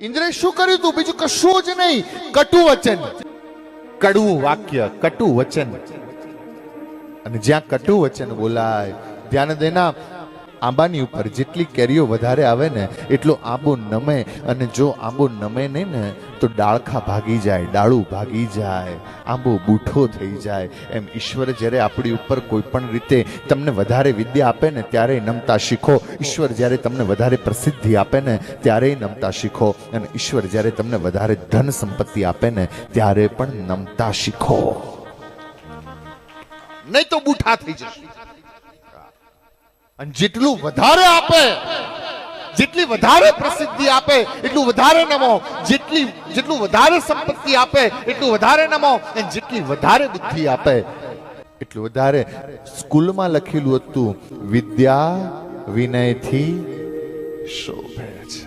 ઇન્દ્રે શું કર્યું તું? બીજું કશું જ નહીં, કટુ વચન, કડવું વાક્ય, કટુ વચન. અને જ્યાં કટુ વચન બોલાય ધ્યાન દેના, આંબાની ઉપર જેટલી કેરીઓ વધારે આવે ને એટલો આંબો નમે, અને જો આંબો નમે નહીં ને તો ડાળખા ભાગી જાય, ડાળું ભાગી જાય, આંબો બૂઠો થઈ જાય. એમ ઈશ્વર જ્યારે આપણી ઉપર કોઈ પણ રીતે તમને વધારે વિદ્યા આપે ને ત્યારે નમતા શીખો. ઈશ્વર જ્યારે તમને વધારે પ્રસિદ્ધિ આપે ને ત્યારે નમતા શીખો, અને ઈશ્વર જ્યારે તમને વધારે ધન સંપત્તિ આપે ને ત્યારે પણ નમતા શીખો, નહીં તો બૂઠા થઈ જશે. અને જેટલું વધારે આપે, જેટલી વધારે પ્રસિદ્ધિ આપે એટલું વધારે નમો, જેટલું વધારે સંપત્તિ આપે એટલું વધારે નમો, અને જેટલી વધારે બુદ્ધિ આપે એટલું વધારે. સ્કૂલમાં લખેલું હતું, વિદ્યા વિનયથી શોભે છે.